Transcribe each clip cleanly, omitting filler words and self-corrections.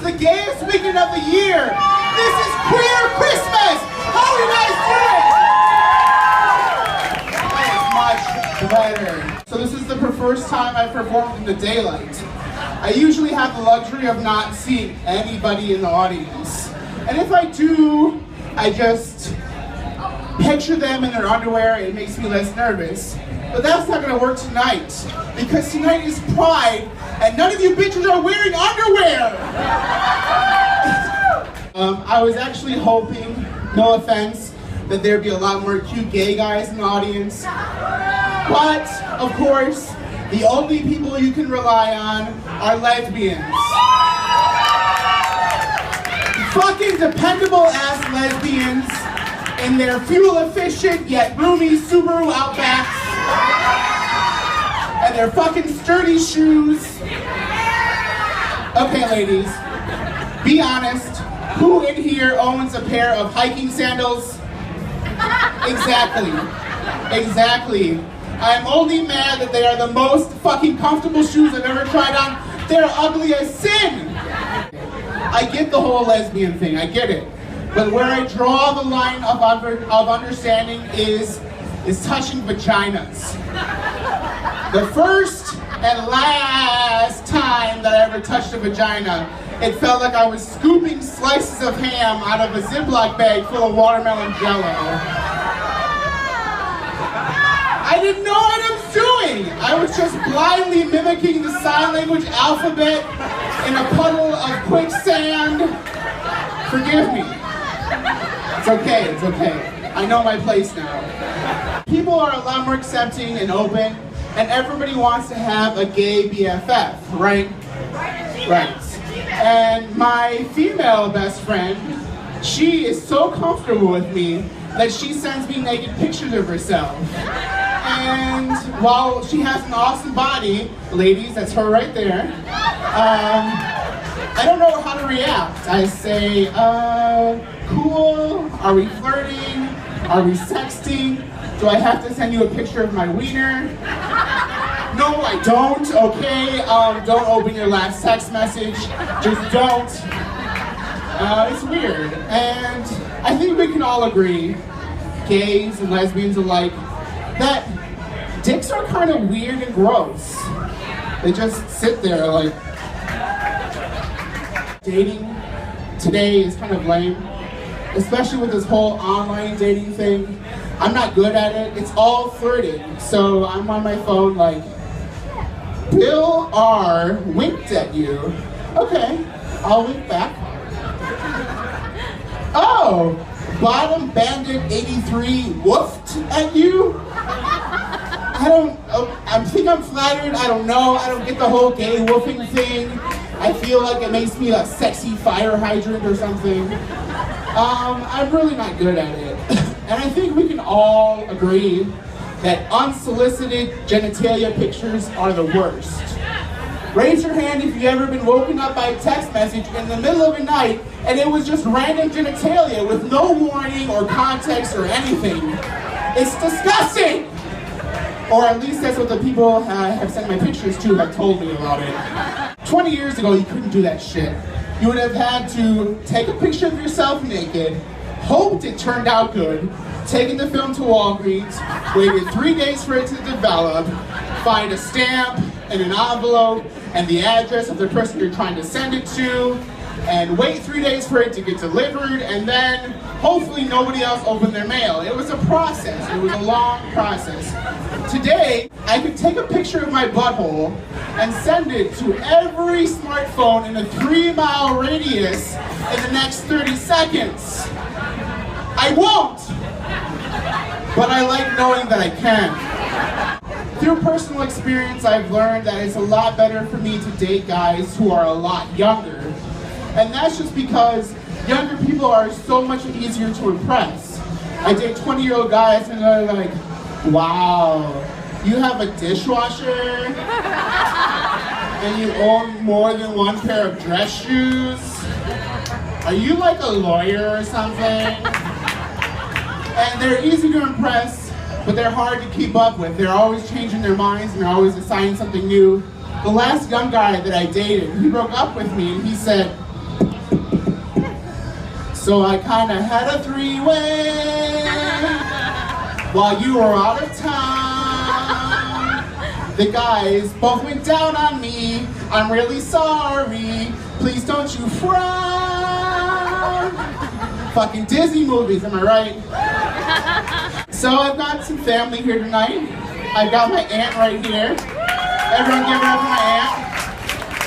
the gayest weekend of the year. This is Queer Christmas. How are you guys doing? That is much better. So this is the first time I've performed in the daylight. I usually have the luxury of not seeing anybody in the audience. And if I do, I just picture them in their underwear. It makes me less nervous. But that's not gonna work tonight, because tonight is Pride, and none of you bitches are wearing underwear! I was actually hoping, no offense, that there'd be a lot more cute gay guys in the audience. But, of course, the only people you can rely on are lesbians. Fucking dependable ass lesbians in their fuel efficient yet roomy Subaru Outbacks and their fucking sturdy shoes. Okay, ladies, be honest. Who in here owns a pair of hiking sandals? Exactly. I'm only mad that they are the most fucking comfortable shoes I've ever tried on. They're ugly as sin. I get the whole lesbian thing, I get it. But where I draw the line of understanding is touching vaginas. The first and last time that I ever touched a vagina, it felt like I was scooping slices of ham out of a Ziploc bag full of watermelon jello. I didn't know what I was doing. I was just blindly mimicking the sign language alphabet in a puddle of quicksand. Forgive me. It's okay. I know my place now. People are a lot more accepting and open, and everybody wants to have a gay BFF, right? Right. And my female best friend, she is so comfortable with me that she sends me naked pictures of herself. And while she has an awesome body, ladies, that's her right there, I don't know how to react. I say, cool, are we flirting? Are we sexting? Do I have to send you a picture of my wiener? No, I don't, okay? Don't open your last text message, just don't. It's weird, and I think we can all agree, gays and lesbians alike, that dicks are kind of weird and gross. They just sit there like... Dating today is kind of lame, especially with this whole online dating thing. I'm not good at it. It's all flirting. So I'm on my phone like, Bill R. winked at you. Okay, I'll wink back. Oh, Bottom Bandit 83 woofed at you? I think I'm flattered. I don't know. I don't get the whole gay woofing thing. I feel like it makes me a sexy fire hydrant or something. I'm really not good at it. And I think we can all agree that unsolicited genitalia pictures are the worst. Raise your hand if you've ever been woken up by a text message in the middle of the night and it was just random genitalia with no warning or context or anything. It's disgusting! Or at least that's what the people I have sent my pictures to have told me about it. 20 years ago, you couldn't do that shit. You would have had to take a picture of yourself naked, hoped it turned out good, taken the film to Walgreens, waited 3 days for it to develop, find a stamp and an envelope and the address of the person you're trying to send it to, and wait 3 days for it to get delivered, and then hopefully nobody else opened their mail. It was a process. It was a long process. Today, I could take a picture of my butthole and send it to every smartphone in a 3-mile radius in the next 30 seconds. I won't! But I like knowing that I can. Through personal experience, I've learned that it's a lot better for me to date guys who are a lot younger. And that's just because younger people are so much easier to impress. I date 20-year-old guys and they're like, wow, you have a dishwasher? And you own more than one pair of dress shoes? Are you like a lawyer or something? And they're easy to impress, but they're hard to keep up with. They're always changing their minds and they're always deciding something new. The last young guy that I dated, he broke up with me and he said, So I kinda had a three-way while you were out of town. The guys both went down on me. I'm really sorry. Please don't you frown. Fucking Disney movies, am I right? So I've got some family here tonight. I've got my aunt right here. Everyone give it up for my aunt.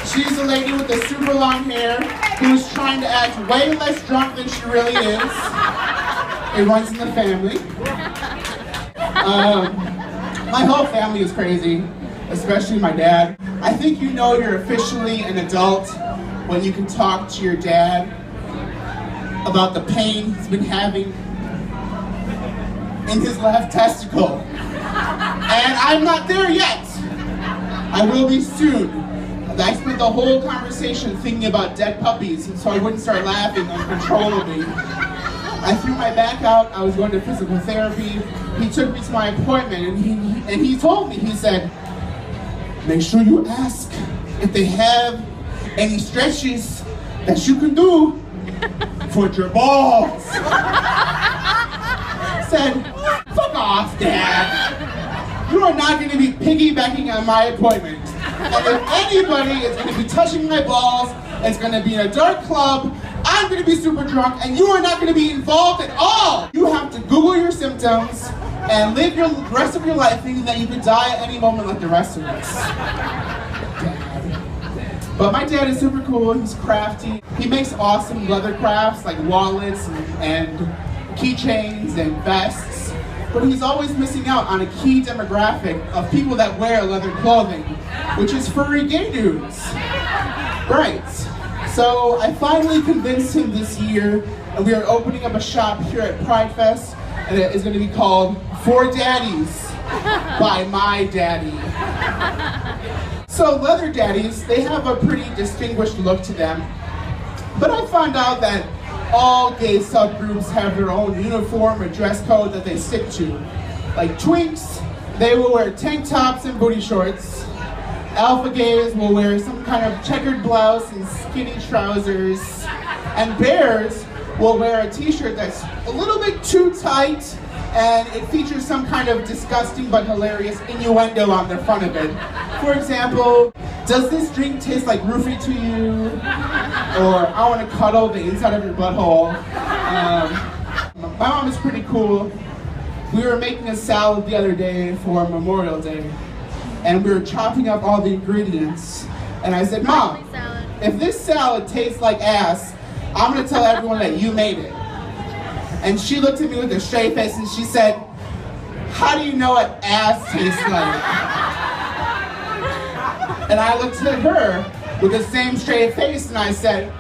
She's a lady with the super long hair who's trying to act way less drunk than she really is. It runs in the family. My whole family is crazy, especially my dad. I think you know you're officially an adult when you can talk to your dad about the pain he's been having in his left testicle. And I'm not there yet. I will be soon. I spent the whole conversation thinking about dead puppies so I wouldn't start laughing uncontrollably. I threw my back out. I was going to physical therapy. He took me to my appointment and he told me, he said, make sure you ask if they have any stretches that you can do for your balls. Said, fuck off, Dad. You are not going to be piggybacking on my appointment. And if anybody is going to be touching my balls, it's going to be in a dark club, I'm going to be super drunk, and you are not going to be involved at all. You have to Google your symptoms and live the rest of your life thinking that you could die at any moment like the rest of us. But my dad is super cool, he's crafty. He makes awesome leather crafts like wallets and keychains and vests. But he's always missing out on a key demographic of people that wear leather clothing, which is furry gay dudes. Right. So I finally convinced him this year, and we are opening up a shop here at Pridefest, and it is going to be called For Daddies by My Daddy. So leather daddies, they have a pretty distinguished look to them, but I found out that all gay subgroups have their own uniform or dress code that they stick to. Like twinks, they will wear tank tops and booty shorts. Alpha gays will wear some kind of checkered blouse and skinny trousers. And bears will wear a t-shirt that's a little bit too tight and it features some kind of disgusting but hilarious innuendo on the front of it. For example, does this drink taste like roofie to you? Or I want to cuddle the inside of your butthole. My mom is pretty cool. We were making a salad the other day for Memorial Day, and we were chopping up all the ingredients. And I said, Mom, if this salad tastes like ass, I'm going to tell everyone that you made it. And she looked at me with a straight face and she said, how do you know what ass tastes like? And I looked at her with the same straight face and I said,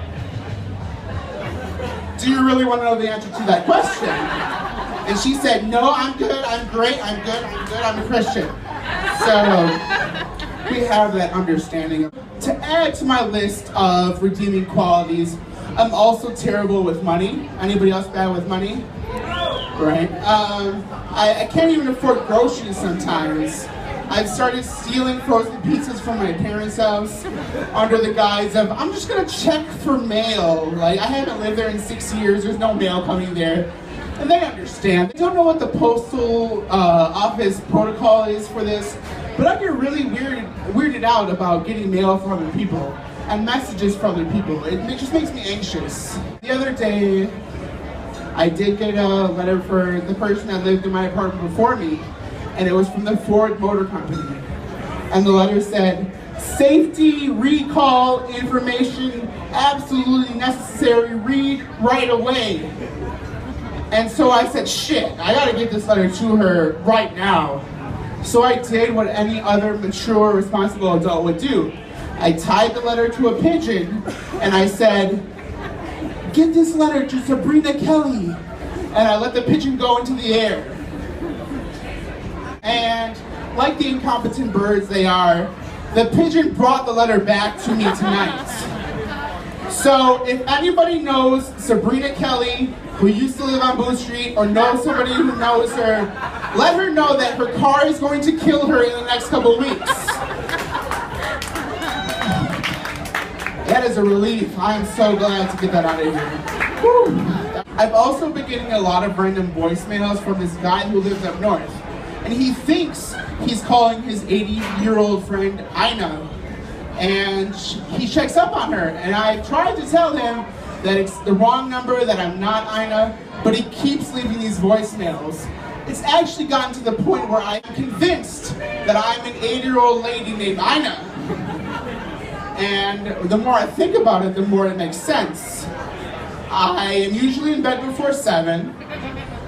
do you really want to know the answer to that question? And she said, no, I'm good, I'm great, I'm good, I'm a Christian. So we have that understanding. To add to my list of redeeming qualities, I'm also terrible with money. Anybody else bad with money? Right. I can't even afford groceries sometimes. I've started stealing frozen pizzas from my parents' house under the guise of, I'm just gonna check for mail. Like, I haven't lived there in 6 years, there's no mail coming there. And they understand. They don't know what the postal office protocol is for this, but I get really weirded out about getting mail from other people and messages from other people. It just makes me anxious. The other day, I did get a letter for the person that lived in my apartment before me, and it was from the Ford Motor Company. And the letter said, safety recall information absolutely necessary, read right away. And so I said, shit, I gotta get this letter to her right now. So I did what any other mature, responsible adult would do. I tied the letter to a pigeon, and I said, get this letter to Sabrina Kelly. And I let the pigeon go into the air. And like the incompetent birds they are, the pigeon brought the letter back to me tonight. So if anybody knows Sabrina Kelly, who used to live on Booth Street, or knows somebody who knows her, let her know that her car is going to kill her in the next couple of weeks. That is a relief. I am so glad to get that out of here. Whew. I've also been getting a lot of random voicemails from this guy who lives up north. And he thinks he's calling his 80-year-old friend Ina. And he checks up on her. And I tried to tell him that it's the wrong number, that I'm not Ina, but he keeps leaving these voicemails. It's actually gotten to the point where I'm convinced that I'm an 80-year-old lady named Ina. And the more I think about it, the more it makes sense. I am usually in bed before 7.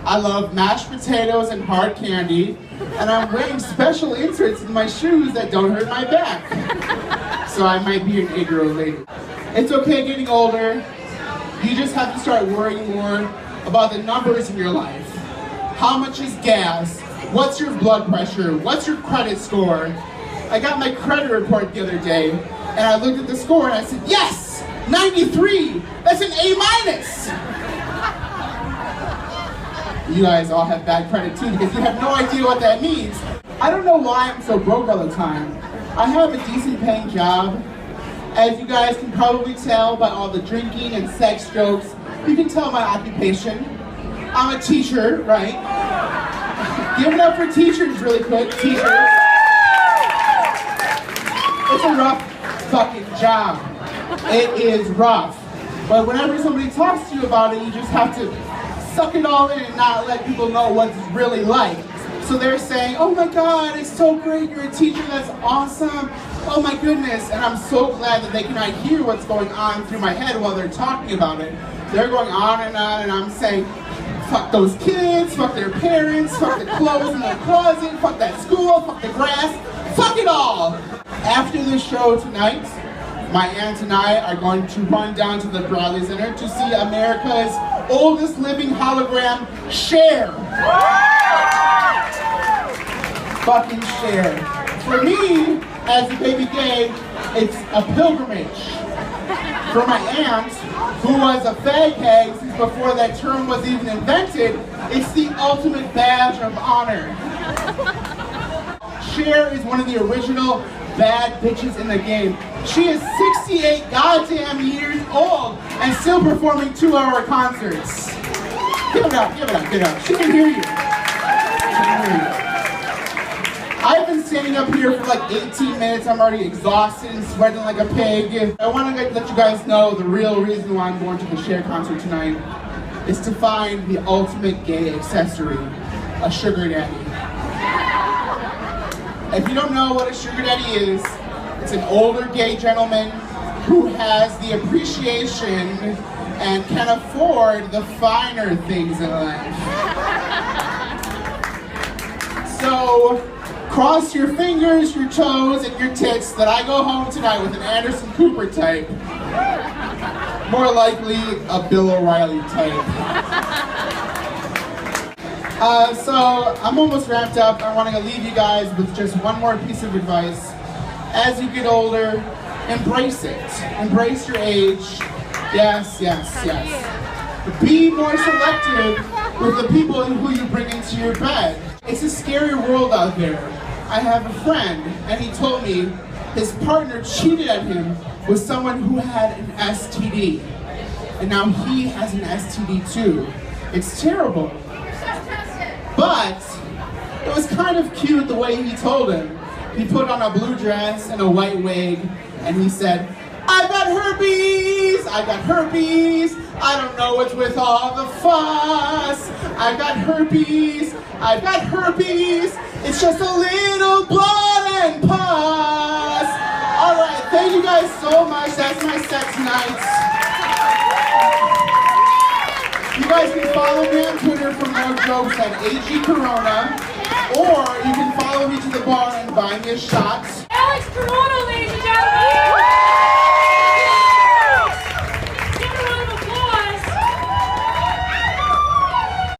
I love mashed potatoes and hard candy. And I'm wearing special inserts in my shoes that don't hurt my back. So I might be an 8-year-old lady. It's okay getting older. You just have to start worrying more about the numbers in your life. How much is gas? What's your blood pressure? What's your credit score? I got my credit report the other day, and I looked at the score and I said, yes, 93, that's an A-. You guys all have bad credit too, because you have no idea what that means. I don't know why I'm so broke all the time. I have a decent paying job. As you guys can probably tell by all the drinking and sex jokes, you can tell my occupation. I'm a teacher, right? Give it up for teachers really quick, teachers. It's a rough fucking job. It is rough. But whenever somebody talks to you about it, you just have to suck it all in and not let people know what it's really like. So they're saying, oh my God, it's so great, you're a teacher, that's awesome. Oh my goodness, and I'm so glad that they cannot hear what's going on through my head while they're talking about it. They're going on, and I'm saying, fuck those kids, fuck their parents, fuck the clothes in their closet, fuck that school, fuck the grass, fuck it all. After this show tonight, my aunt and I are going to run down to the Bradley Center to see America's oldest living hologram, Cher. Fucking Cher. For me, as a baby gay, it's a pilgrimage. For my aunt, who was a fag hag since before that term was even invented, it's the ultimate badge of honor. Cher is one of the original bad bitches in the game. She is 68 goddamn years old and still performing 2-hour concerts. Give it up, give it up, give it up. She can hear you. She can hear you. I've been standing up here for like 18 minutes. I'm already exhausted and sweating like a pig. I want to let you guys know the real reason why I'm going to the Cher concert tonight is to find the ultimate gay accessory, a sugar daddy. If you don't know what a sugar daddy is, it's an older gay gentleman who has the appreciation and can afford the finer things in life. So, cross your fingers, your toes, and your tits that I go home tonight with an Anderson Cooper type. More likely, a Bill O'Reilly type. So I'm almost wrapped up. I want to leave you guys with just one more piece of advice. As you get older, embrace it. Embrace your age. Yes, yes, yes. Be more selective with the people who you bring into your bed. It's a scary world out there. I have a friend, and he told me his partner cheated on him with someone who had an STD. And now he has an STD too. It's terrible. But it was kind of cute the way he told him. He put on a blue dress and a white wig, and he said, I've got herpes! I've got herpes! I don't know what's with all the fuss! I've got herpes! I've got herpes! It's just a little blood and pus! Alright, thank you guys so much. That's my set tonight. You guys can follow me on Twitter for more jokes at AG Corona, or you can follow me to the bar and buy me a shot. Alex Corona, ladies and gentlemen!